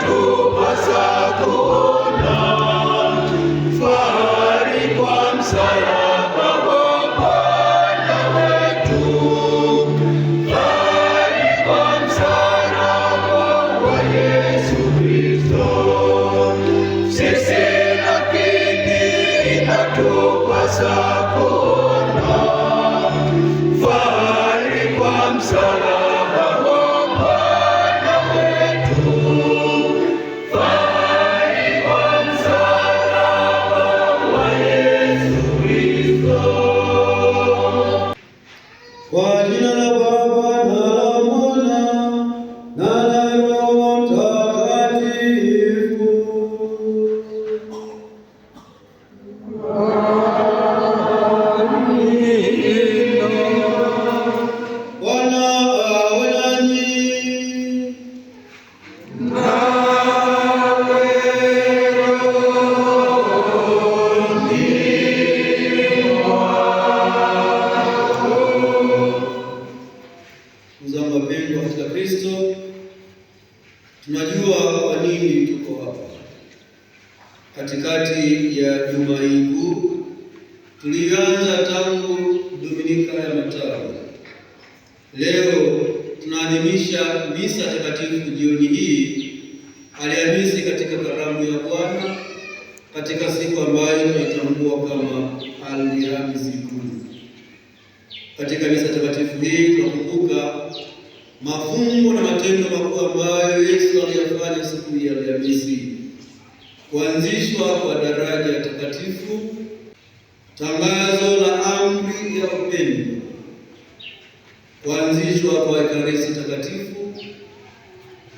inatupasa kuona fahari kwa msalaba wa Bwana wetu, fahari kwa msalaba wa Yesu Kristo. Sisi lakini inatupasa kuona fahari kwa msalaba wa Bwana wetu, fahari kwa msalaba wa Yesu Kristo. Kwa jina la Baba na la Mwana na la Roho Mtakatifu. Bwana awe nanyi. Ndugu zangu wapendwa katika Kristo, tunajua kwa nini tuko hapa katikati ya juma hili kuu. Tulianza tangu Dominika ya Matawi. Leo tunaadhimisha misa takatifu jioni hii, Alhamisi, katika karamu ya Bwana, katika siku ambayo tunaitambua kama Alhamisi Kuu. Katika misa takatifu hii tunakumbuka mafumbo na matendo makuu ambayo Yesu aliyafanya siku ya Alhamisi: kuanzishwa kwa daraja takatifu, tangazo la amri ya upendo, kuanzishwa kwa Ekaristi takatifu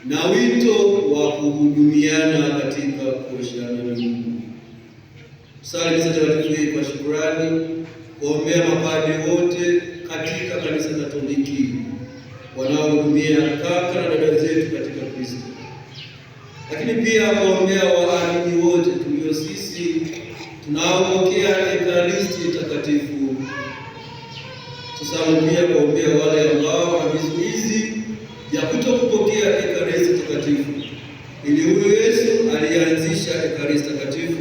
na wito wa kuhudumiana katika kuoshana miguu. Tusali misa takatifu hii kwa shukrani, kuombea mapadri wote katika Kanisa Katoliki wanaohudumia kaka na dada zetu katika Kristo, lakini pia kuombea waamini wote tulio sisi tunaopokea Ekaristi takatifu. Tusali pia kuombea wale ambao wana vizuizi vya kutokupokea Ekaristi takatifu, ili huyu Yesu alianzisha Ekaristi takatifu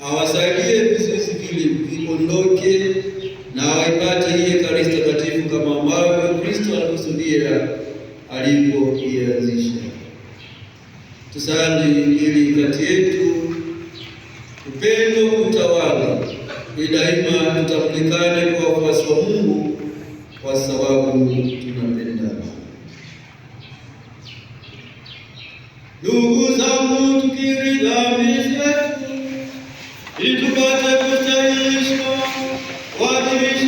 awasaidie vizuizi vile viondoke na waipate hii Ekaristi takatifu kama ambavyo Kristo alikusudia alipoianzisha. Tusali ili kati yetu upendo utawala, ili daima tutamulikane kwa wafuasi wa Mungu kwa sababu tunapendana. Ndugu zangu, tukiri dhambi zetu ili tupate kustahilishwa kuadhimisha